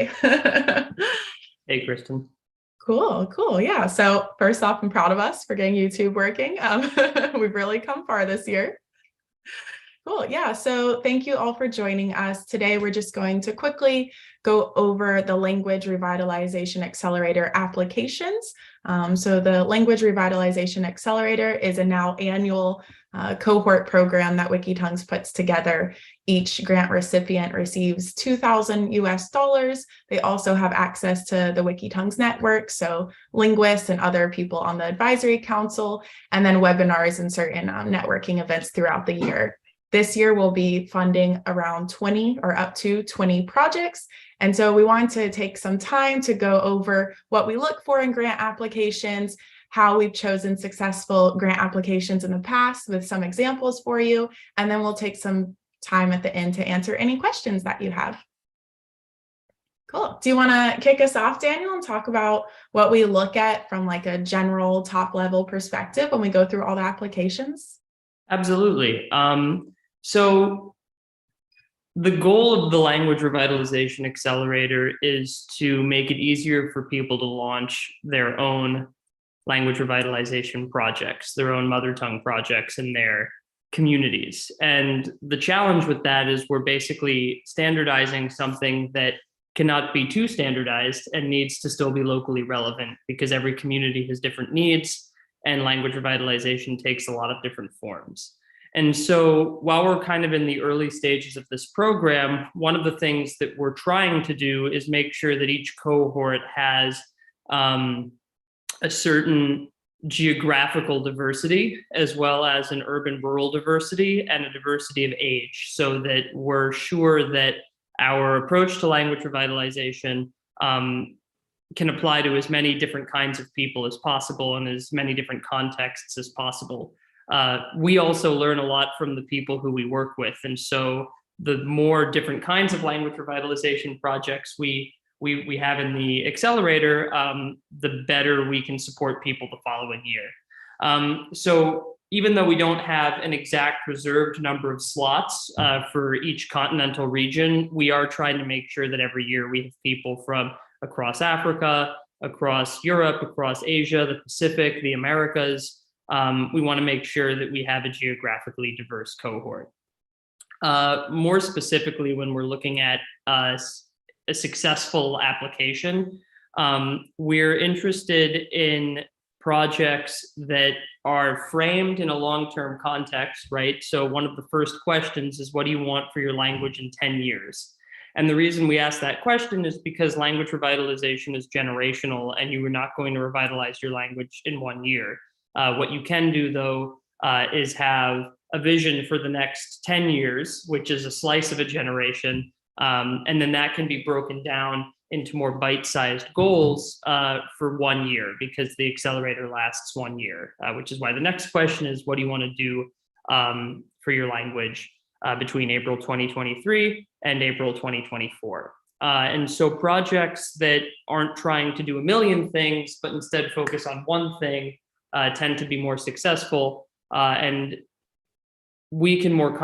Hey, Kristen. Cool. Yeah. So first off, I'm proud of us for getting YouTube working. We've really come far this year. Cool. Yeah. So thank you all for joining us. Today, we're just going to quickly go over the Language Revitalization Accelerator applications. So the Language Revitalization Accelerator is a now annual cohort program that WikiTongues puts together. Each grant recipient receives $2,000 US. They also have access to the WikiTongues network, so linguists and other people on the advisory council, and then webinars and certain networking events throughout the year. This year, we'll be funding around 20 or up to 20 projects. And so we wanted to take some time to go over what we look for in grant applications, how we've chosen successful grant applications in the past with some examples for you. And then we'll take some time at the end to answer any questions that you have. Cool. Do you want to kick us off, Daniel, and talk about what we look at from like a general top level perspective when we go through all the applications? Absolutely. So the goal of the Language Revitalization Accelerator is to make it easier for people to launch their own language revitalization projects, their own mother tongue projects in their communities. And the challenge with that is we're basically standardizing something that cannot be too standardized and needs to still be locally relevant because every community has different needs and language revitalization takes a lot of different forms. And so while we're kind of in the early stages of this program, one of the things that we're trying to do is make sure that each cohort has a certain geographical diversity, as well as an urban-rural diversity and a diversity of age, so that we're sure that our approach to language revitalization can apply to as many different kinds of people as possible and as many different contexts as possible. We also learn a lot from the people who we work with. And so the more different kinds of language revitalization projects we have in the accelerator, the better we can support people the following year. So even though we don't have an exact reserved number of slots for each continental region, we are trying to make sure that every year we have people from across Africa, across Europe, across Asia, the Pacific, the Americas. We want to make sure that we have a geographically diverse cohort. More specifically, when we're looking at a successful application, we're interested in projects that are framed in a long-term context, right? So one of the first questions is, what do you want for your language in 10 years? And the reason we ask that question is because language revitalization is generational and you are not going to revitalize your language in 1 year. What you can do, though, is have a vision for the next 10 years, which is a slice of a generation. And then that can be broken down into more bite-sized goals for 1 year, because the accelerator lasts 1 year, which is why the next question is, what do you want to do for your language between April 2023 and April 2024? And so projects that aren't trying to do a million things, but instead focus on one thing, tend to be more successful, and we can more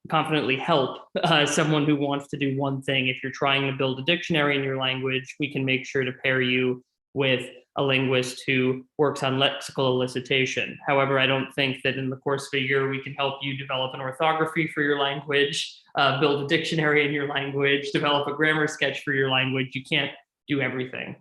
confidently help someone who wants to do one thing. If you're trying to build a dictionary in your language, we can make sure to pair you with a linguist who works on lexical elicitation. However, I don't think that in the course of a year we can help you develop an orthography for your language, build a dictionary in your language, develop a grammar sketch for your language. You can't do everything.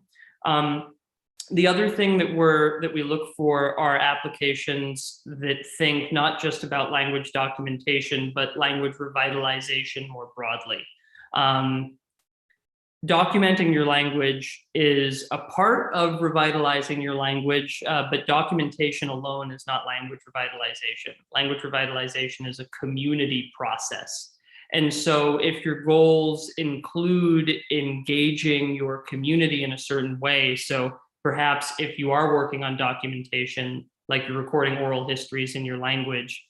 The other thing that we look for are applications that think not just about language documentation, but language revitalization more broadly. Documenting your language is a part of revitalizing your language, but documentation alone is not language revitalization. Language revitalization is a community process. And so if your goals include engaging your community in a certain way, so perhaps if you are working on documentation, like you're recording oral histories in your language,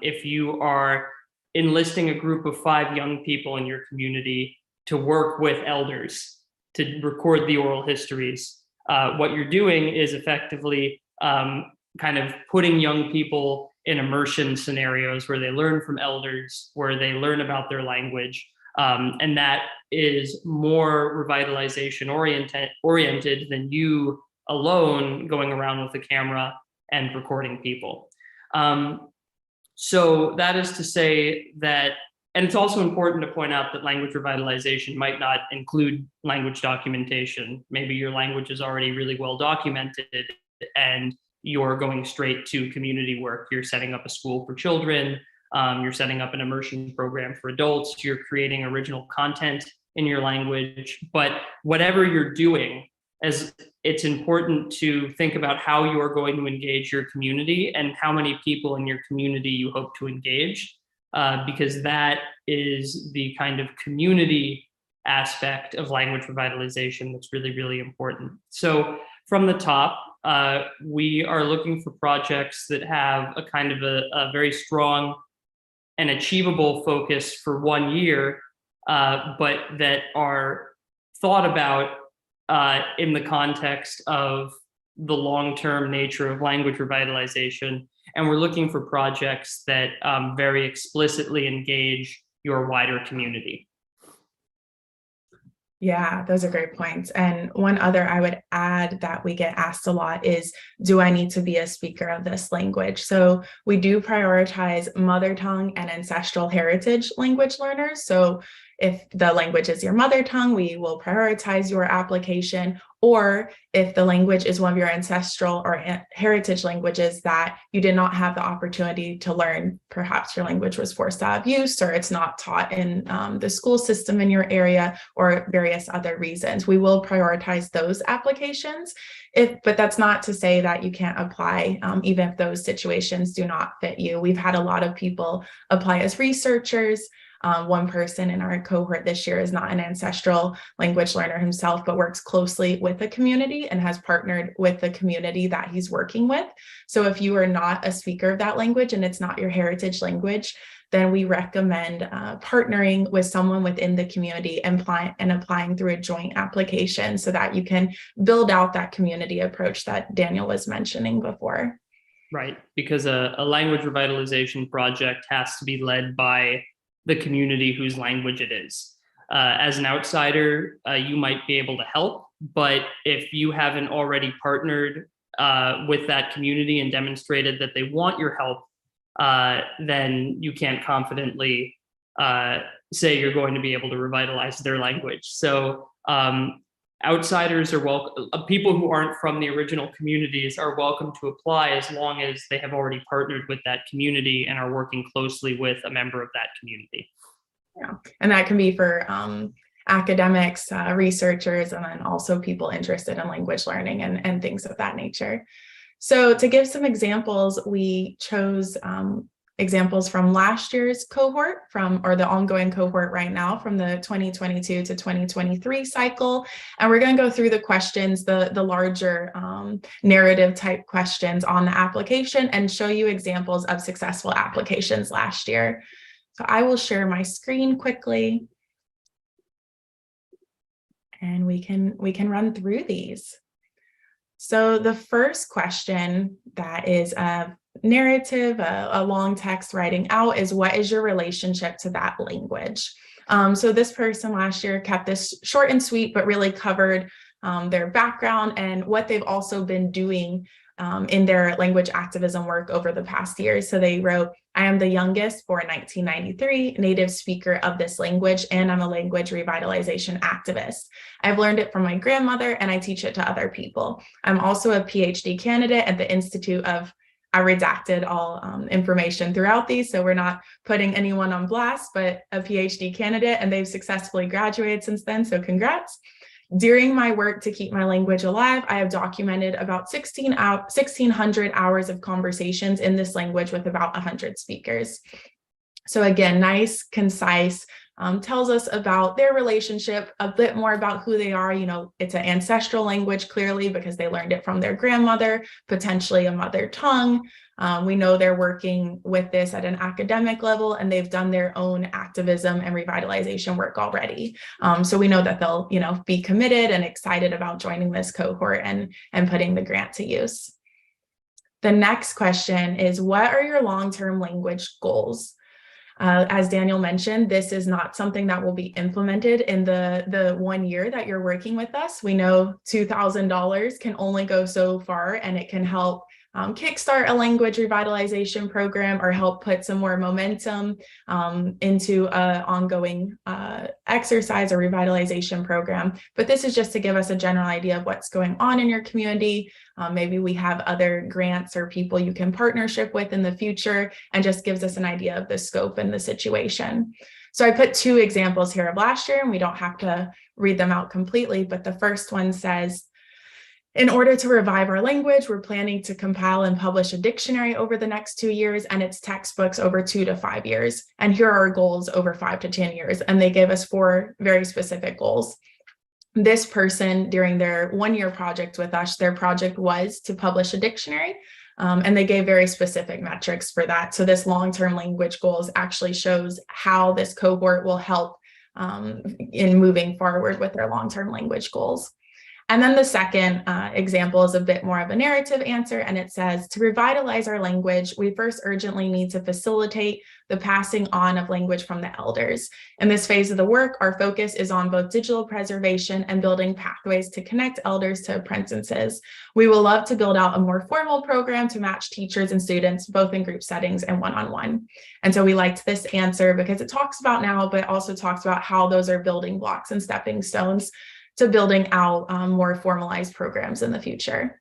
if you are enlisting a group of 5 young people in your community to work with elders to record the oral histories, what you're doing is effectively kind of putting young people in immersion scenarios where they learn from elders, where they learn about their language, And that is more revitalization oriented than you alone going around with a camera and recording people. So that is to say that, and it's also important to point out that language revitalization might not include language documentation. Maybe your language is already really well documented and you're going straight to community work. You're setting up a school for children, you're setting up an immersion program for adults, you're creating original content in your language. But whatever you're doing, as it's important to think about how you are going to engage your community and how many people in your community you hope to engage, because that is the kind of community aspect of language revitalization that's really, really important. So from the top, we are looking for projects that have a kind of a very strong and achievable focus for 1 year, but that are thought about in the context of the long-term nature of language revitalization. And we're looking for projects that very explicitly engage your wider community. Yeah, those are great points. And one other I would add that we get asked a lot is, do I need to be a speaker of this language? So we do prioritize mother tongue and ancestral heritage language learners. So if the language is your mother tongue, we will prioritize your application. Or if the language is one of your ancestral or heritage languages that you did not have the opportunity to learn, perhaps your language was forced out of use or it's not taught in the school system in your area or various other reasons, we will prioritize those applications. But that's not to say that you can't apply, even if those situations do not fit you. We've had a lot of people apply as researchers. One person in our cohort this year is not an ancestral language learner himself, but works closely with the community and has partnered with the community that he's working with. So if you are not a speaker of that language and it's not your heritage language, then we recommend partnering with someone within the community and applying through a joint application so that you can build out that community approach that Daniel was mentioning before. Right, because a language revitalization project has to be led by the community whose language it is. As an outsider, you might be able to help, but if you haven't already partnered with that community and demonstrated that they want your help, then you can't confidently say you're going to be able to revitalize their language. So outsiders are welcome, people who aren't from the original communities are welcome to apply as long as they have already partnered with that community and are working closely with a member of that community. Yeah, and that can be for academics, researchers, and then also people interested in language learning and things of that nature. So to give some examples, we chose examples from last year's cohort or the ongoing cohort right now from the 2022 to 2023 cycle. And we're going to go through the questions, the larger narrative type questions on the application and show you examples of successful applications last year. So I will share my screen quickly and we can run through these. So the first question that is a narrative, a long text writing out is, what is your relationship to that language? So this person last year kept this short and sweet, but really covered their background and what they've also been doing in their language activism work over the past years. So they wrote, I am the youngest born 1993 native speaker of this language, and I'm a language revitalization activist. I've learned it from my grandmother and I teach it to other people. I'm also a PhD candidate at the Institute of, I redacted all information throughout these, so we're not putting anyone on blast, but a PhD candidate, and they've successfully graduated since then, so congrats. During my work to keep my language alive, I have documented about 1,600 hours of conversations in this language with about 100 speakers. So again, nice, concise, tells us about their relationship, a bit more about who they are. You know, it's an ancestral language, clearly, because they learned it from their grandmother, potentially a mother tongue. We know they're working with this at an academic level, and they've done their own activism and revitalization work already. So we know that they'll, be committed and excited about joining this cohort and putting the grant to use. The next question is, what are your long-term language goals? As Daniel mentioned, this is not something that will be implemented in the 1 year that you're working with us. We know $2,000 can only go so far, and it can help kickstart a language revitalization program or help put some more momentum into an ongoing exercise or revitalization program. But this is just to give us a general idea of what's going on in your community. Maybe we have other grants or people you can partnership with in the future, and just gives us an idea of the scope and the situation. So I put 2 examples here of last year, and we don't have to read them out completely, but the first one says, in order to revive our language, we're planning to compile and publish a dictionary over the next 2 years and its textbooks over 2 to 5 years. And here are our goals over 5 to 10 years. And they gave us 4 very specific goals. This person, during their 1-year project with us, their project was to publish a dictionary. And they gave very specific metrics for that. So this long-term language goals actually shows how this cohort will help in moving forward with their long-term language goals. And then the second example is a bit more of a narrative answer, and it says, to revitalize our language, we first urgently need to facilitate the passing on of language from the elders. In this phase of the work, our focus is on both digital preservation and building pathways to connect elders to apprentices. We will love to build out a more formal program to match teachers and students, both in group settings and one-on-one. And so we liked this answer because it talks about now, but also talks about how those are building blocks and stepping stones to building out more formalized programs in the future.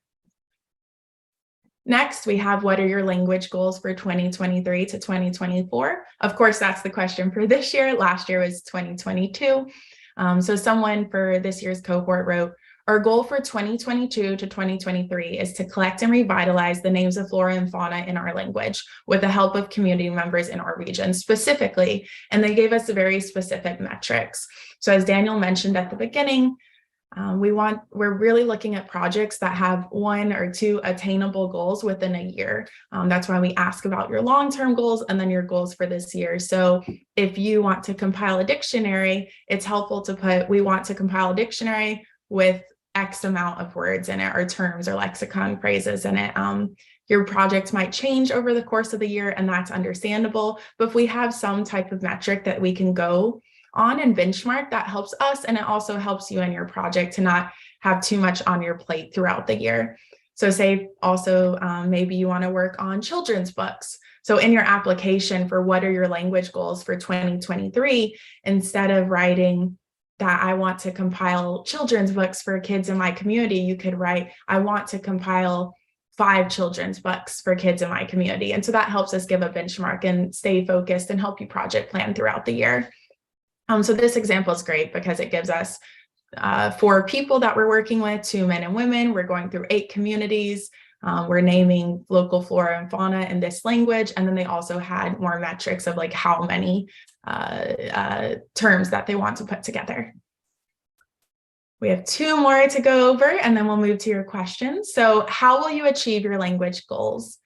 Next, we have, what are your language goals for 2023 to 2024? Of course, that's the question for this year. Last year was 2022. So someone for this year's cohort wrote, our goal for 2022 to 2023 is to collect and revitalize the names of flora and fauna in our language with the help of community members in our region specifically. And they gave us very specific metrics. So as Daniel mentioned at the beginning, we're really looking at projects that have 1 or 2 attainable goals within a year. That's why we ask about your long-term goals and then your goals for this year. So if you want to compile a dictionary, it's helpful to put, we want to compile a dictionary with X amount of words in it, or terms or lexicon phrases in it. Your project might change over the course of the year, and that's understandable. But if we have some type of metric that we can go on and benchmark, that helps us, and it also helps you and your project to not have too much on your plate throughout the year. So say also maybe you want to work on children's books. So in your application for what are your language goals for 2023, instead of writing that I want to compile children's books for kids in my community, you could write, I want to compile 5 children's books for kids in my community. And so that helps us give a benchmark and stay focused and help you project plan throughout the year. So this example is great because it gives us 4 people that we're working with, 2 men and women. We're going through 8 communities. We're naming local flora and fauna in this language. And then they also had more metrics of like how many terms that they want to put together. We have 2 more to go over, and then we'll move to your questions. So how will you achieve your language goals?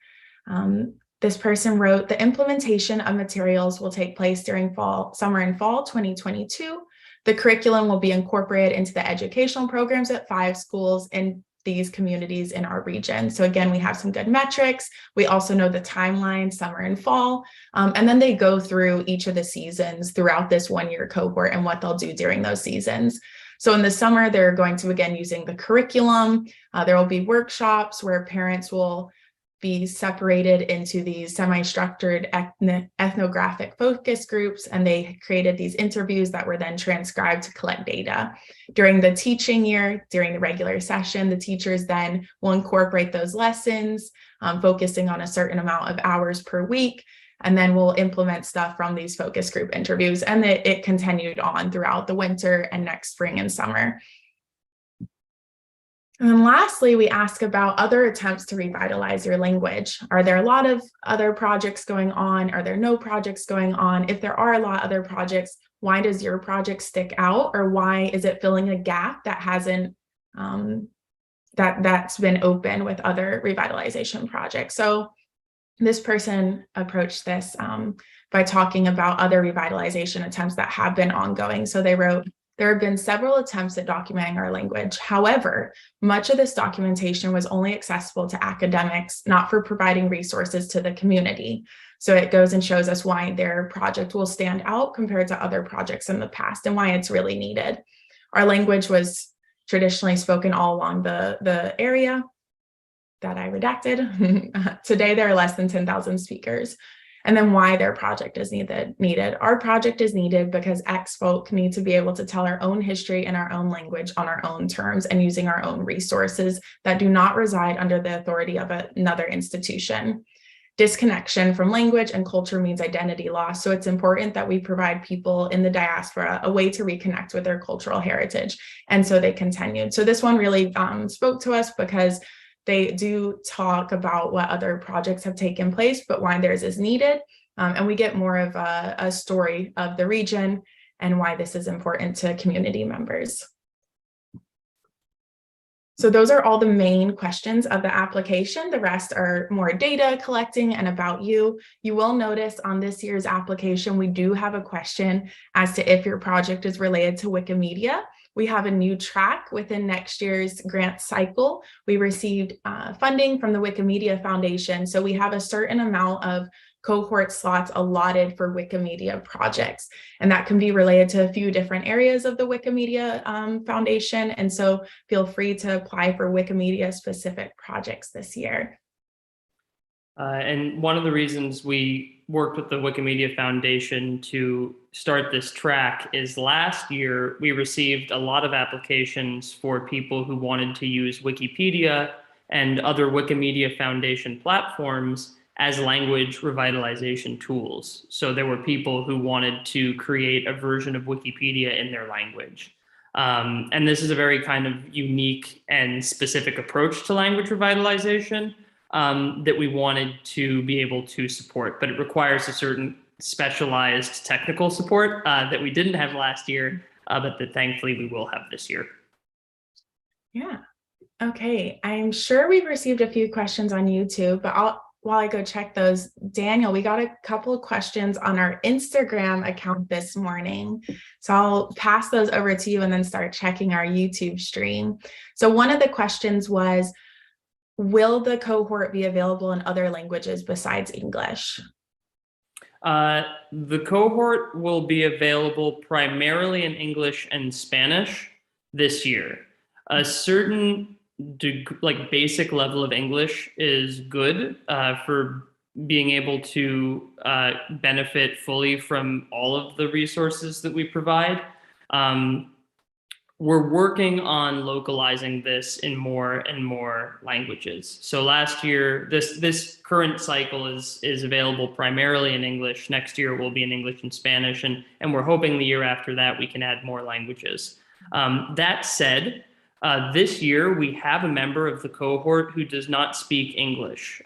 This person wrote, the implementation of materials will take place during summer and fall 2022. The curriculum will be incorporated into the educational programs at 5 schools in these communities in our region. So again, we have some good metrics. We also know the timeline, summer and fall. And then they go through each of the seasons throughout this 1-year cohort and what they'll do during those seasons. So in the summer, they're going to, again, using the curriculum. There will be workshops where parents will be separated into these semi-structured ethnographic focus groups, and they created these interviews that were then transcribed to collect data. During the teaching year, during the regular session, the teachers then will incorporate those lessons, focusing on a certain amount of hours per week, and then we'll implement stuff from these focus group interviews. And it continued on throughout the winter and next spring and summer. And then lastly, we ask about other attempts to revitalize your language. Are there a lot of other projects going on? Are there no projects going on? If there are a lot of other projects, why does your project stick out? Or why is it filling a gap that hasn't, that's been open with other revitalization projects? So this person approached this by talking about other revitalization attempts that have been ongoing. So they wrote, There have been several attempts at documenting our language. However, much of this documentation was only accessible to academics, not for providing resources to the community. So it goes and shows us why their project will stand out compared to other projects in the past and why it's really needed. Our language was traditionally spoken all along the area that I redacted. Today, there are less than 10,000 speakers. And then why their project is needed. Our project is needed because ex-folk need to be able to tell our own history in our own language on our own terms and using our own resources that do not reside under the authority of another institution. Disconnection from language and culture means identity loss. So it's important that we provide people in the diaspora a way to reconnect with their cultural heritage. And so they continued. So this one really spoke to us because they do talk about what other projects have taken place, but why theirs is needed. And we get more of a story of the region and why this is important to community members. So those are all the main questions of the application. The rest are more data collecting and about you. You will notice on this year's application, we do have a question as to if your project is related to Wikimedia. We have a new track within next year's grant cycle. We received funding from the Wikimedia Foundation. So we have a certain amount of cohort slots allotted for Wikimedia projects. And that can be related to a few different areas of the Wikimedia Foundation. And so feel free to apply for Wikimedia specific projects this year. And one of the reasons we worked with the Wikimedia Foundation to start this track is last year we received a lot of applications for people who wanted to use Wikipedia and other Wikimedia Foundation platforms as language revitalization tools. So there were people who wanted to create a version of Wikipedia in their language. And this is a very kind of unique and specific approach to language revitalization that we wanted to be able to support, but it requires a certain specialized technical support that we didn't have last year, but that thankfully we will have this year. Yeah. Okay. I'm sure we've received a few questions on YouTube, but while I go check those, Daniel, we got a couple of questions on our Instagram account this morning. So I'll pass those over to you and then start checking our YouTube stream. So one of the questions was, will the cohort be available in other languages besides English? The cohort will be available primarily in English and Spanish this year. A certain basic level of English is good for being able to benefit fully from all of the resources that we provide. We're working on localizing this in more and more languages. So last year, this current cycle is available primarily in English. Next year will be in English and Spanish, and we're hoping the year after that we can add more languages. That said, this year we have a member of the cohort who does not speak English.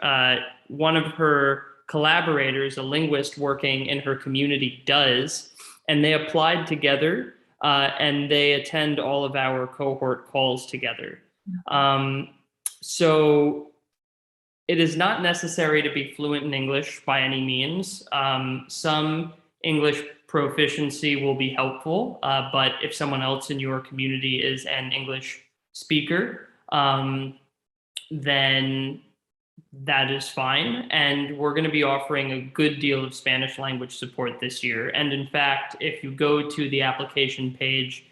One of her collaborators, a linguist working in her community, does, and they applied together. And they attend all of our cohort calls together. So it is not necessary to be fluent in English by any means. Some English proficiency will be helpful, but if someone else in your community is an English speaker, then that is fine. And we're going to be offering a good deal of Spanish language support this year. And in fact, if you go to the application page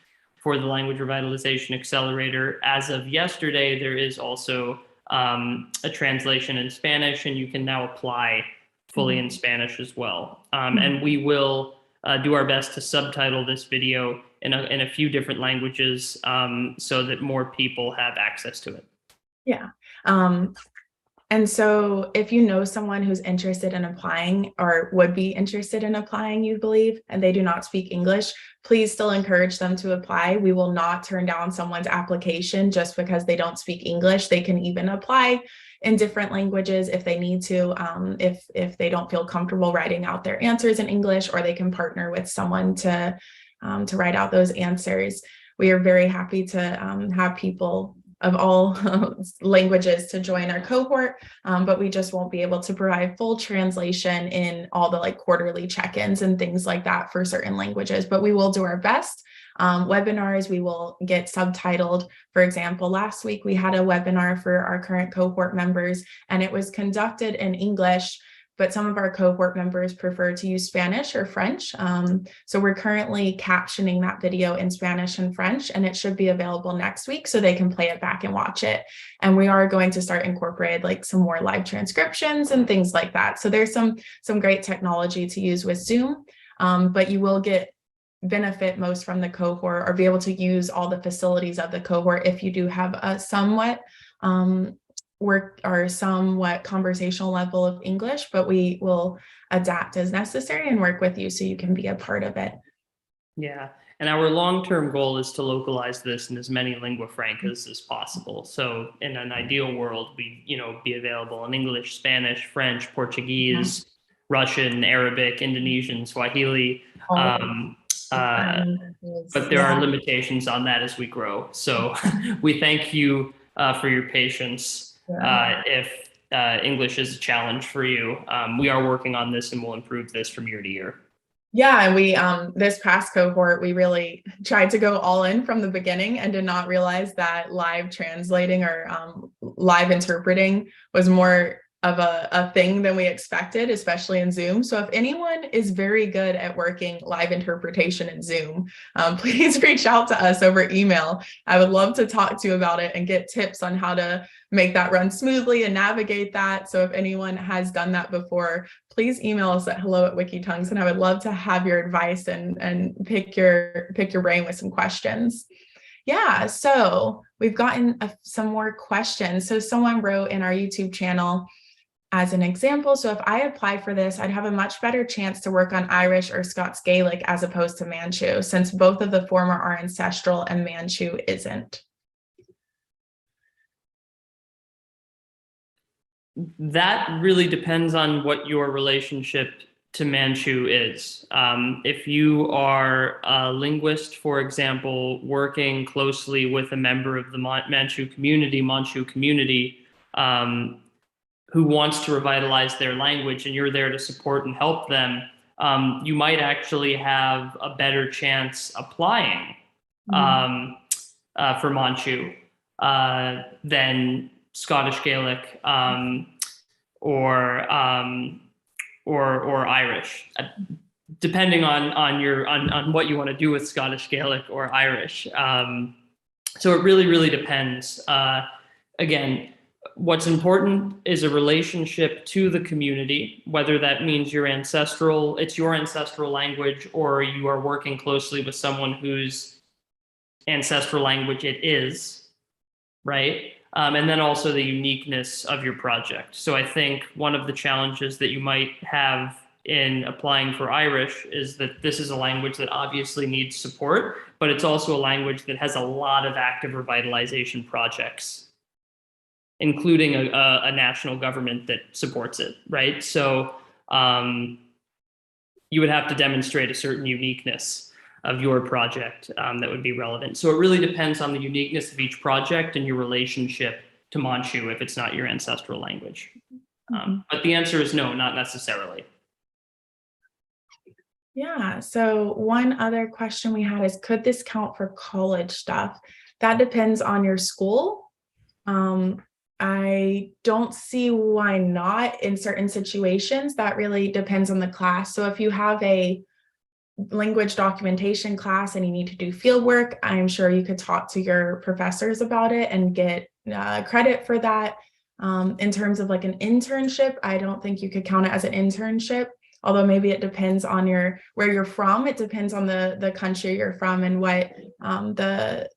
for the Language Revitalization Accelerator, as of yesterday, there is also a translation in Spanish, and you can now apply fully in Spanish as well. And we will do our best to subtitle this video in a few different languages so that more people have access to it. Yeah. And so if you know someone who's interested in applying or would be interested in applying, you believe, and they do not speak English, please still encourage them to apply. We will not turn down someone's application just because they don't speak English. They can even apply in different languages if they need to, if they don't feel comfortable writing out their answers in English, or they can partner with someone to write out those answers. We are very happy to have people of all languages to join our cohort, but we just won't be able to provide full translation in all the quarterly check-ins and things like that for certain languages, but we will do our best webinars, we will get subtitled. For example, last week we had a webinar for our current cohort members, and it was conducted in English, but some of our cohort members prefer to use Spanish or French. So we're currently captioning that video in Spanish and French, and it should be available next week so they can play it back and watch it. And we are going to start incorporate like some more live transcriptions and things like that. So there's some great technology to use with Zoom, but you will get benefit most from the cohort or be able to use all the facilities of the cohort if you do have a somewhat work or somewhat conversational level of English, but we will adapt as necessary and work with you so you can be a part of it. Yeah, and our long-term goal is to localize this in as many lingua francas as possible. So in an ideal world, we, be available in English, Spanish, French, Portuguese, Russian, Arabic, Indonesian, Swahili. But there are limitations on that as we grow. So we thank you for your patience. If English is a challenge for you, we are working on this and we'll improve this from year to year. Yeah, and we this past cohort, we really tried to go all in from the beginning and did not realize that live translating or live interpreting was more of a thing than we expected, especially in Zoom. So if anyone is very good at working live interpretation in Zoom, please reach out to us over email. I would love to talk to you about it and get tips on how to make that run smoothly and navigate that. So if anyone has done that before, please email us at hello@wikitongues, and I would love to have your advice and pick your brain with some questions. Yeah, so we've gotten some more questions. So someone wrote in our YouTube channel, as an example, so if I apply for this, I'd have a much better chance to work on Irish or Scots Gaelic as opposed to Manchu, since both of the former are ancestral and Manchu isn't. That really depends on what your relationship to Manchu is. If you are a linguist, for example, working closely with a member of the Manchu community, who wants to revitalize their language and you're there to support and help them, you might actually have a better chance applying for Manchu than Scottish Gaelic or Irish, depending on what you want to do with Scottish Gaelic or Irish. So it really depends. Again, what's important is a relationship to the community, whether that means it's your ancestral language, or you are working closely with someone whose ancestral language it is, right? And then also the uniqueness of your project. So I think one of the challenges that you might have in applying for Irish is that this is a language that obviously needs support, but it's also a language that has a lot of active revitalization projects, including a national government that supports it, right? So you would have to demonstrate a certain uniqueness of your project that would be relevant. So it really depends on the uniqueness of each project and your relationship to Manchu if it's not your ancestral language. But the answer is no, not necessarily. Yeah, so one other question we had is, could this count for college stuff? That depends on your school. I don't see why not in certain situations. That really depends on the class. So if you have a language documentation class and you need to do field work, I'm sure you could talk to your professors about it and get credit for that. In terms of like an internship, I don't think you could count it as an internship, although maybe it depends on where you're from. It depends on the country you're from and what the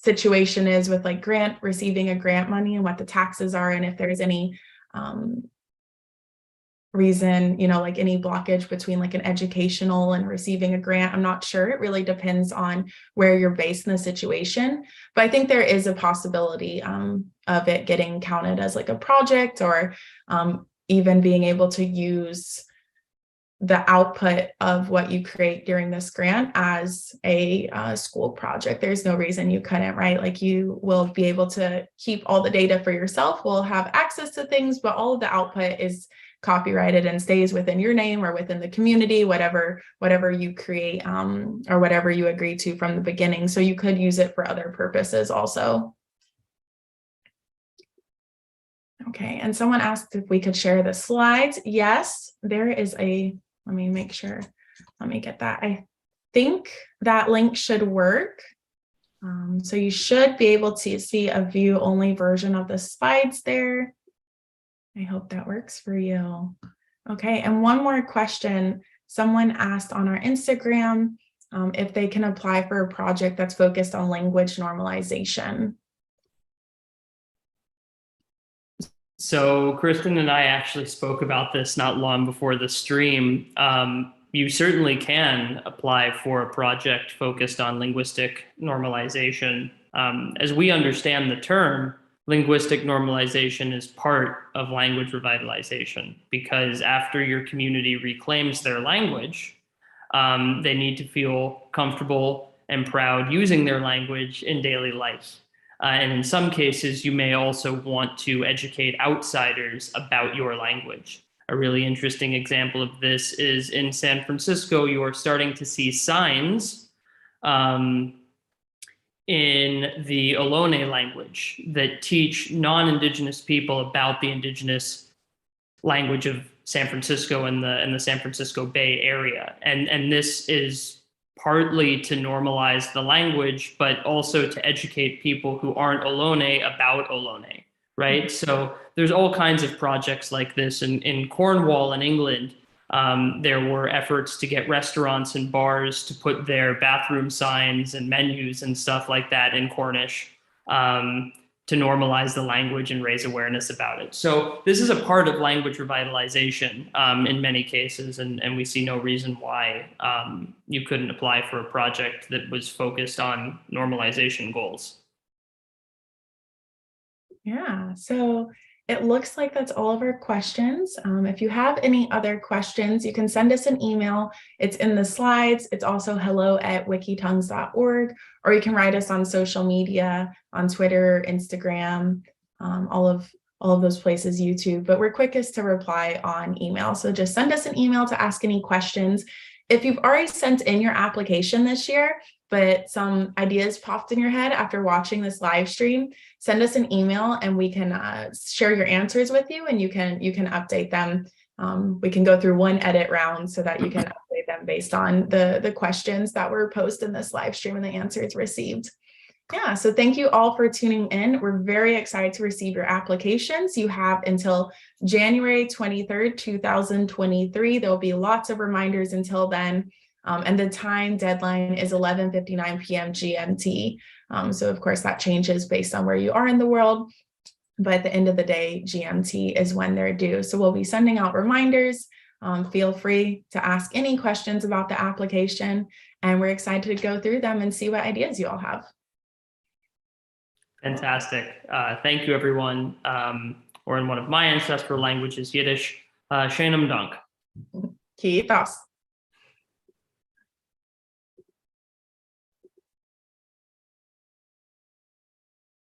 situation is with like receiving a grant money and what the taxes are, and if there's any reason, like any blockage between like an educational and receiving a grant. I'm not sure. It really depends on where you're based in the situation, but I think there is a possibility of it getting counted as like a project, or even being able to use the output of what you create during this grant as a school project. There's no reason you couldn't, right? Like, you will be able to keep all the data for yourself, will have access to things, but all of the output is copyrighted and stays within your name or within the community, whatever you create or whatever you agree to from the beginning. So you could use it for other purposes also. Okay, and someone asked if we could share the slides. Yes, there is a, let me make sure, let me get that. I think that link should work. So you should be able to see a view only version of the slides there. I hope that works for you. Okay, and one more question. Someone asked on our Instagram if they can apply for a project that's focused on language normalization. So Kristen and I actually spoke about this not long before the stream. You certainly can apply for a project focused on linguistic normalization. As we understand the term, linguistic normalization is part of language revitalization, because after your community reclaims their language, they need to feel comfortable and proud using their language in daily life. And in some cases, you may also want to educate outsiders about your language. A really interesting example of this is in San Francisco, you are starting to see signs in the Ohlone language that teach non-Indigenous people about the Indigenous language of San Francisco and the San Francisco Bay Area. And this is partly to normalize the language, but also to educate people who aren't Ohlone about Ohlone, right? So there's all kinds of projects like this. In Cornwall in England, there were efforts to get restaurants and bars to put their bathroom signs and menus and stuff like that in Cornish to normalize the language and raise awareness about it. So this is a part of language revitalization in many cases, and we see no reason why you couldn't apply for a project that was focused on normalization goals. Yeah, so it looks like that's all of our questions. If you have any other questions, you can send us an email. It's in the slides. It's also hello@wikitongues.org, or you can write us on social media, on Twitter, Instagram, all of those places, YouTube, but we're quickest to reply on email. So just send us an email to ask any questions. If you've already sent in your application this year, but some ideas popped in your head after watching this live stream, send us an email and we can share your answers with you, and you can update them. We can go through one edit round so that you can update them based on the questions that were posed in this live stream and the answers received. Yeah, so thank you all for tuning in. We're very excited to receive your applications. You have until January 23rd, 2023. There will be lots of reminders until then. And the time deadline is 11:59 p.m. GMT. So of course that changes based on where you are in the world, but at the end of the day, GMT is when they're due. So we'll be sending out reminders. Feel free to ask any questions about the application, and we're excited to go through them and see what ideas you all have. Fantastic. Thank you, everyone. Or in one of my ancestral languages, Yiddish, Shanam Dunk. Kiitos.